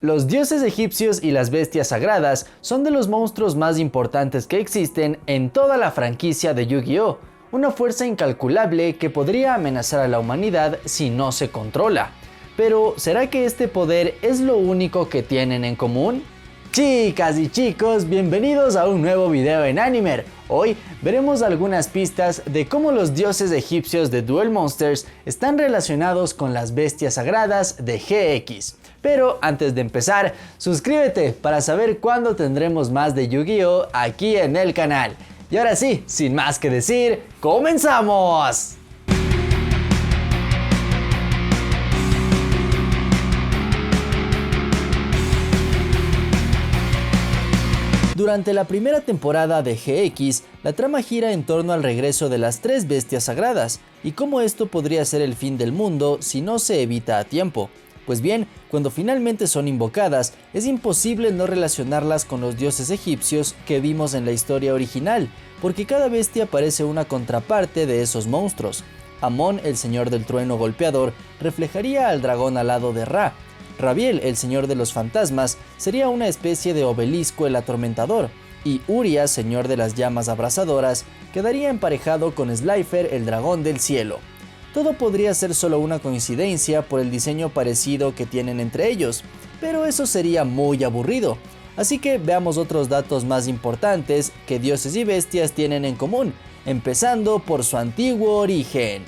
Los dioses egipcios y las bestias sagradas son de los monstruos más importantes que existen en toda la franquicia de Yu-Gi-Oh!, una fuerza incalculable que podría amenazar a la humanidad si no se controla. Pero, ¿será que este poder es lo único que tienen en común? Chicas y chicos, bienvenidos a un nuevo video en Animer. Hoy veremos algunas pistas de cómo los dioses egipcios de Duel Monsters están relacionados con las bestias sagradas de GX. Pero antes de empezar, suscríbete para saber cuándo tendremos más de Yu-Gi-Oh! Aquí en el canal. Y ahora sí, sin más que decir, ¡comenzamos! Durante la primera temporada de GX, la trama gira en torno al regreso de las tres bestias sagradas, y cómo esto podría ser el fin del mundo si no se evita a tiempo. Pues bien, cuando finalmente son invocadas, es imposible no relacionarlas con los dioses egipcios que vimos en la historia original, porque cada bestia parece una contraparte de esos monstruos. Amon, el señor del trueno golpeador, reflejaría al dragón alado de Ra. Rabiel, el señor de los fantasmas, sería una especie de obelisco el atormentador, y Urias, señor de las llamas abrasadoras, quedaría emparejado con Slifer, el dragón del cielo. Todo podría ser solo una coincidencia por el diseño parecido que tienen entre ellos, pero eso sería muy aburrido. Así que veamos otros datos más importantes que dioses y bestias tienen en común, empezando por su antiguo origen.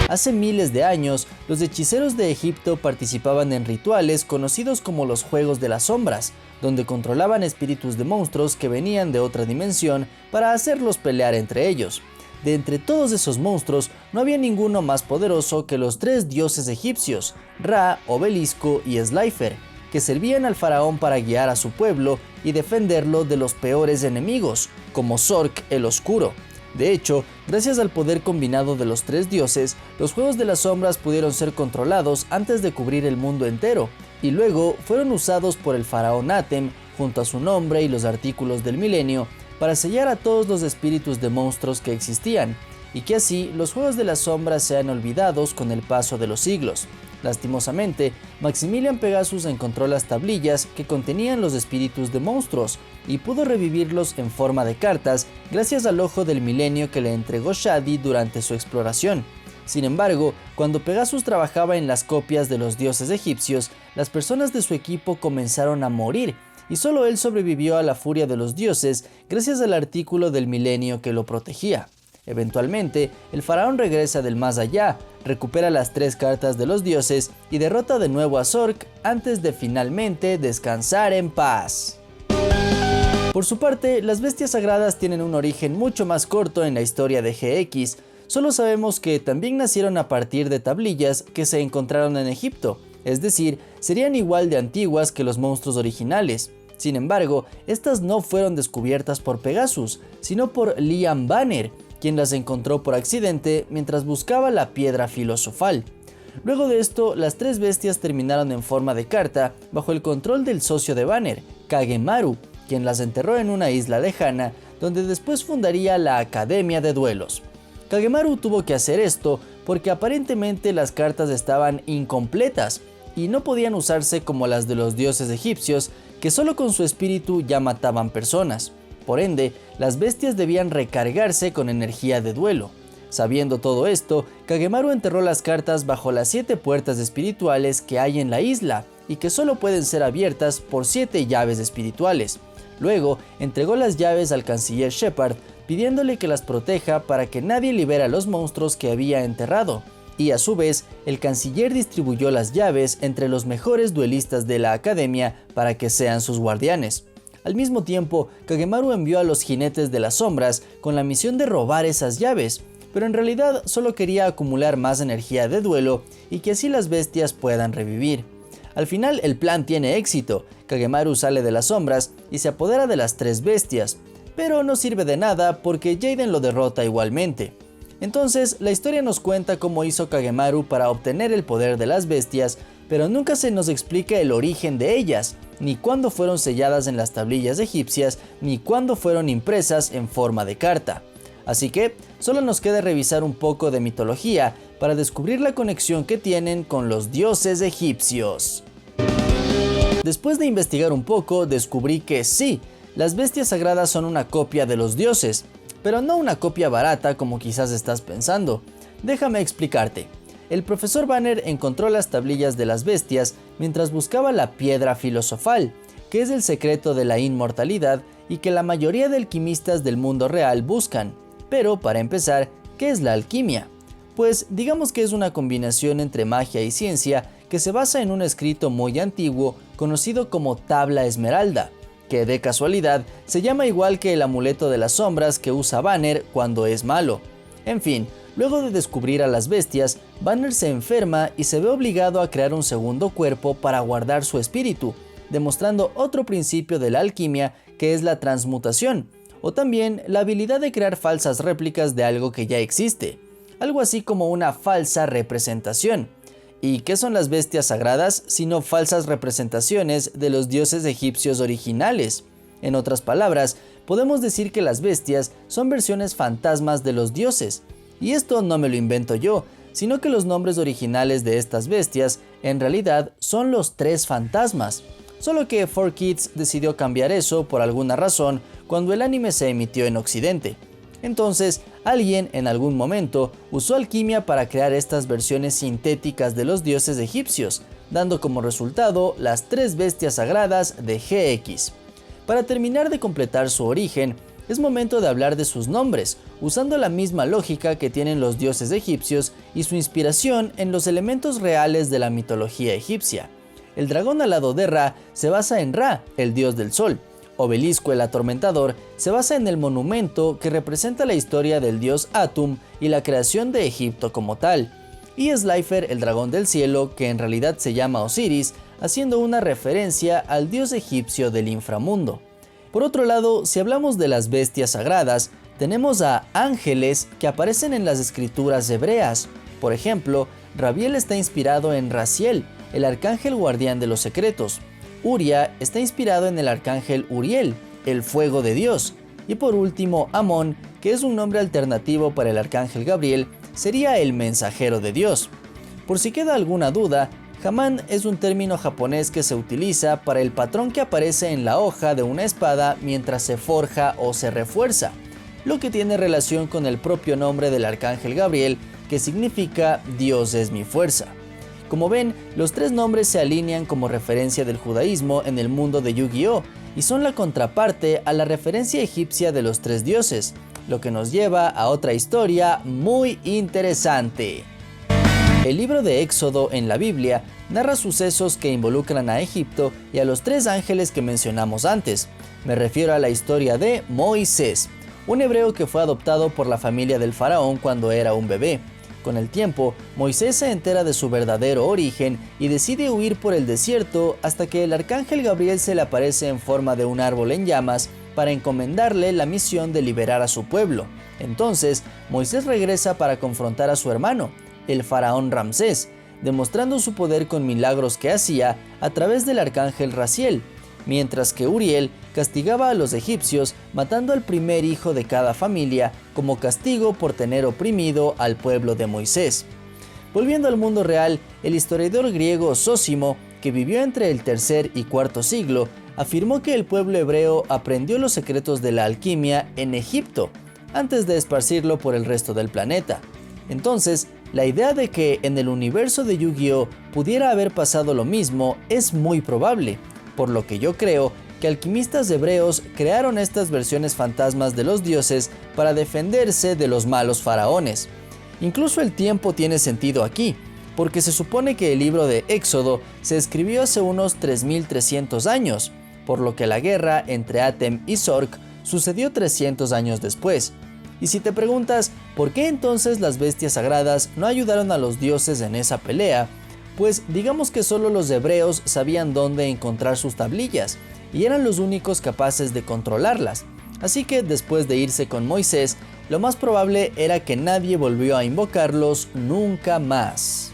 Hace miles de años, los hechiceros de Egipto participaban en rituales conocidos como los Juegos de las Sombras, donde controlaban espíritus de monstruos que venían de otra dimensión para hacerlos pelear entre ellos. De entre todos esos monstruos, no había ninguno más poderoso que los tres dioses egipcios, Ra, Obelisco y Slifer, que servían al faraón para guiar a su pueblo y defenderlo de los peores enemigos, como Zork el Oscuro. De hecho, gracias al poder combinado de los tres dioses, los Juegos de las Sombras pudieron ser controlados antes de cubrir el mundo entero, y luego fueron usados por el faraón Atem, junto a su nombre y los artículos del milenio, para sellar a todos los espíritus de monstruos que existían, y que así los Juegos de las Sombras sean olvidados con el paso de los siglos. Lastimosamente, Maximilian Pegasus encontró las tablillas que contenían los espíritus de monstruos y pudo revivirlos en forma de cartas gracias al ojo del milenio que le entregó Shadi durante su exploración. Sin embargo, cuando Pegasus trabajaba en las copias de los dioses egipcios, las personas de su equipo comenzaron a morir, y solo él sobrevivió a la furia de los dioses gracias al artículo del milenio que lo protegía. Eventualmente, el faraón regresa del más allá, recupera las tres cartas de los dioses y derrota de nuevo a Zork antes de finalmente descansar en paz. Por su parte, las bestias sagradas tienen un origen mucho más corto en la historia de GX. Solo sabemos que también nacieron a partir de tablillas que se encontraron en Egipto, es decir, serían igual de antiguas que los monstruos originales. Sin embargo, estas no fueron descubiertas por Pegasus, sino por Liam Banner, quien las encontró por accidente mientras buscaba la piedra filosofal. Luego de esto, las tres bestias terminaron en forma de carta bajo el control del socio de Banner, Kagemaru, quien las enterró en una isla lejana, donde después fundaría la Academia de Duelos. Kagemaru tuvo que hacer esto porque aparentemente las cartas estaban incompletas y no podían usarse como las de los dioses egipcios, que solo con su espíritu ya mataban personas. Por ende, las bestias debían recargarse con energía de duelo. Sabiendo todo esto, Kagemaru enterró las cartas bajo las 7 puertas espirituales que hay en la isla y que solo pueden ser abiertas por 7 llaves espirituales. Luego, entregó las llaves al canciller Shepard, pidiéndole que las proteja para que nadie libere a los monstruos que había enterrado. Y a su vez, el canciller distribuyó las llaves entre los mejores duelistas de la academia para que sean sus guardianes. Al mismo tiempo, Kagemaru envió a los jinetes de las sombras con la misión de robar esas llaves, pero en realidad solo quería acumular más energía de duelo y que así las bestias puedan revivir. Al final el plan tiene éxito, Kagemaru sale de las sombras y se apodera de las tres bestias, pero no sirve de nada porque Jaden lo derrota igualmente. Entonces, la historia nos cuenta cómo hizo Kagemaru para obtener el poder de las bestias, pero nunca se nos explica el origen de ellas, ni cuándo fueron selladas en las tablillas egipcias, ni cuándo fueron impresas en forma de carta. Así que, solo nos queda revisar un poco de mitología para descubrir la conexión que tienen con los dioses egipcios. Después de investigar un poco, descubrí que sí, las bestias sagradas son una copia de los dioses, pero no una copia barata como quizás estás pensando. Déjame explicarte. El profesor Banner encontró las tablillas de las bestias mientras buscaba la piedra filosofal, que es el secreto de la inmortalidad y que la mayoría de alquimistas del mundo real buscan. Pero para empezar, ¿qué es la alquimia? Pues digamos que es una combinación entre magia y ciencia que se basa en un escrito muy antiguo conocido como Tabla Esmeralda, que de casualidad se llama igual que el amuleto de las sombras que usa Banner cuando es malo. En fin, luego de descubrir a las bestias, Banner se enferma y se ve obligado a crear un segundo cuerpo para guardar su espíritu, demostrando otro principio de la alquimia que es la transmutación, o también la habilidad de crear falsas réplicas de algo que ya existe, algo así como una falsa representación. ¿Y qué son las bestias sagradas sino falsas representaciones de los dioses egipcios originales? En otras palabras, podemos decir que las bestias son versiones fantasmas de los dioses. Y esto no me lo invento yo, sino que los nombres originales de estas bestias en realidad son los tres fantasmas. Solo que 4Kids decidió cambiar eso por alguna razón cuando el anime se emitió en Occidente. Entonces, alguien en algún momento usó alquimia para crear estas versiones sintéticas de los dioses egipcios, dando como resultado las tres bestias sagradas de GX. Para terminar de completar su origen, es momento de hablar de sus nombres, usando la misma lógica que tienen los dioses egipcios y su inspiración en los elementos reales de la mitología egipcia. El dragón alado de Ra se basa en Ra, el dios del sol. Obelisco el Atormentador se basa en el monumento que representa la historia del dios Atum y la creación de Egipto como tal. Y Slifer el dragón del cielo, que en realidad se llama Osiris, haciendo una referencia al dios egipcio del inframundo. Por otro lado, si hablamos de las bestias sagradas, tenemos a ángeles que aparecen en las escrituras hebreas. Por ejemplo, Rabiel está inspirado en Raziel, el arcángel guardián de los secretos. Uria está inspirado en el arcángel Uriel, el fuego de Dios. Y por último, Amón, que es un nombre alternativo para el arcángel Gabriel, sería el mensajero de Dios. Por si queda alguna duda, Haman es un término japonés que se utiliza para el patrón que aparece en la hoja de una espada mientras se forja o se refuerza, lo que tiene relación con el propio nombre del arcángel Gabriel, que significa Dios es mi fuerza. Como ven, los tres nombres se alinean como referencia del judaísmo en el mundo de Yu-Gi-Oh! Y son la contraparte a la referencia egipcia de los tres dioses, lo que nos lleva a otra historia muy interesante. El libro de Éxodo en la Biblia narra sucesos que involucran a Egipto y a los tres ángeles que mencionamos antes. Me refiero a la historia de Moisés, un hebreo que fue adoptado por la familia del faraón cuando era un bebé. Con el tiempo, Moisés se entera de su verdadero origen y decide huir por el desierto hasta que el arcángel Gabriel se le aparece en forma de un árbol en llamas para encomendarle la misión de liberar a su pueblo. Entonces, Moisés regresa para confrontar a su hermano, el faraón Ramsés, demostrando su poder con milagros que hacía a través del arcángel Raziel, mientras que Uriel castigaba a los egipcios matando al primer hijo de cada familia como castigo por tener oprimido al pueblo de Moisés. Volviendo al mundo real, el historiador griego Zósimo, que vivió entre el tercer y cuarto siglo, afirmó que el pueblo hebreo aprendió los secretos de la alquimia en Egipto, antes de esparcirlo por el resto del planeta. Entonces, la idea de que en el universo de Yu-Gi-Oh! Pudiera haber pasado lo mismo es muy probable, por lo que yo creo que alquimistas hebreos crearon estas versiones fantasmas de los dioses para defenderse de los malos faraones. Incluso el tiempo tiene sentido aquí, porque se supone que el libro de Éxodo se escribió hace unos 3300 años, por lo que la guerra entre Atem y Zork sucedió 300 años después. Y si te preguntas por qué entonces las bestias sagradas no ayudaron a los dioses en esa pelea, pues digamos que solo los hebreos sabían dónde encontrar sus tablillas y eran los únicos capaces de controlarlas. Así que después de irse con Moisés, lo más probable era que nadie volvió a invocarlos nunca más.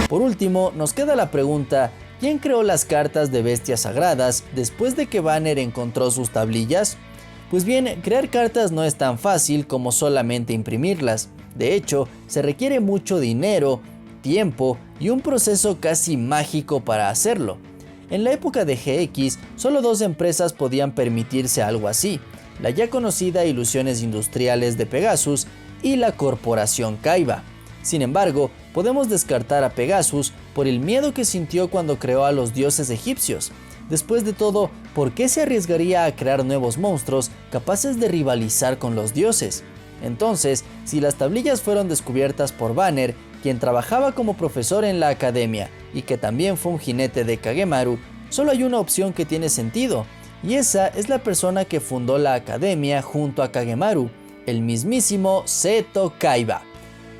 Por último, nos queda la pregunta: ¿quién creó las cartas de bestias sagradas después de que Banner encontró sus tablillas? Pues bien, crear cartas no es tan fácil como solamente imprimirlas. De hecho, se requiere mucho dinero, tiempo y un proceso casi mágico para hacerlo. En la época de GX, solo 2 empresas podían permitirse algo así: la ya conocida Ilusiones Industriales de Pegasus y la corporación Kaiba. Sin embargo, podemos descartar a Pegasus por el miedo que sintió cuando creó a los dioses egipcios. Después de todo, ¿por qué se arriesgaría a crear nuevos monstruos capaces de rivalizar con los dioses? Entonces, si las tablillas fueron descubiertas por Banner, quien trabajaba como profesor en la academia y que también fue un jinete de Kagemaru, solo hay una opción que tiene sentido, y esa es la persona que fundó la academia junto a Kagemaru, el mismísimo Seto Kaiba.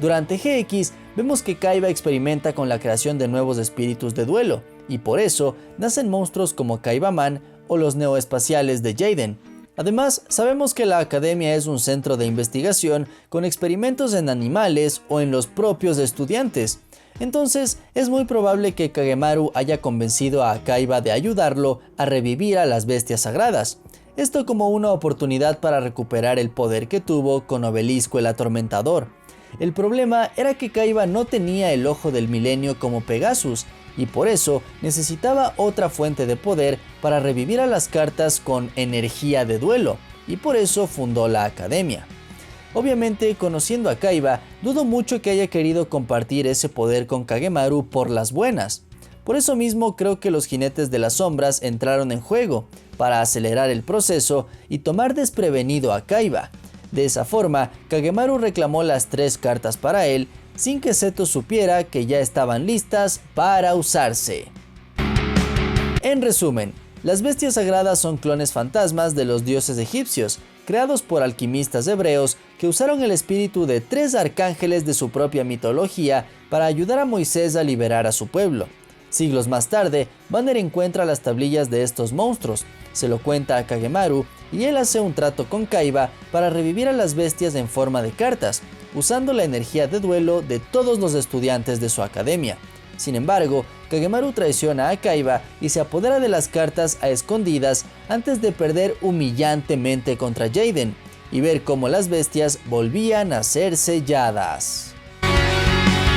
Durante GX vemos que Kaiba experimenta con la creación de nuevos espíritus de duelo, y por eso nacen monstruos como Kaibaman o los neoespaciales de Jaden. Además, sabemos que la academia es un centro de investigación con experimentos en animales o en los propios estudiantes. Entonces, es muy probable que Kagemaru haya convencido a Kaiba de ayudarlo a revivir a las bestias sagradas. Esto como una oportunidad para recuperar el poder que tuvo con Obelisco el Atormentador. El problema era que Kaiba no tenía el Ojo del Milenio como Pegasus, y por eso necesitaba otra fuente de poder para revivir a las cartas con energía de duelo, y por eso fundó la academia. Obviamente, conociendo a Kaiba, dudo mucho que haya querido compartir ese poder con Kagemaru por las buenas. Por eso mismo creo que los jinetes de las sombras entraron en juego, para acelerar el proceso y tomar desprevenido a Kaiba. De esa forma, Kagemaru reclamó las 3 cartas para él, sin que Seto supiera que ya estaban listas para usarse. En resumen, las bestias sagradas son clones fantasmas de los dioses egipcios, creados por alquimistas hebreos que usaron el espíritu de 3 arcángeles de su propia mitología para ayudar a Moisés a liberar a su pueblo. Siglos más tarde, Banner encuentra las tablillas de estos monstruos, se lo cuenta a Kagemaru y él hace un trato con Kaiba para revivir a las bestias en forma de cartas, usando la energía de duelo de todos los estudiantes de su academia. Sin embargo, Kagemaru traiciona a Kaiba y se apodera de las cartas a escondidas antes de perder humillantemente contra Jaden y ver cómo las bestias volvían a ser selladas.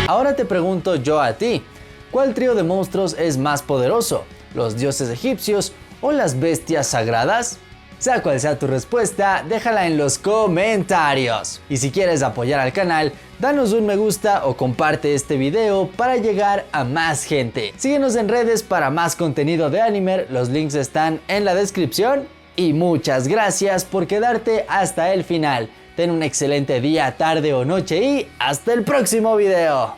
Ahora te pregunto yo a ti, ¿cuál trío de monstruos es más poderoso? ¿Los dioses egipcios o las bestias sagradas? Sea cual sea tu respuesta, déjala en los comentarios. Y si quieres apoyar al canal, danos un me gusta o comparte este video para llegar a más gente. Síguenos en redes para más contenido de anime, los links están en la descripción. Y muchas gracias por quedarte hasta el final. Ten un excelente día, tarde o noche y hasta el próximo video.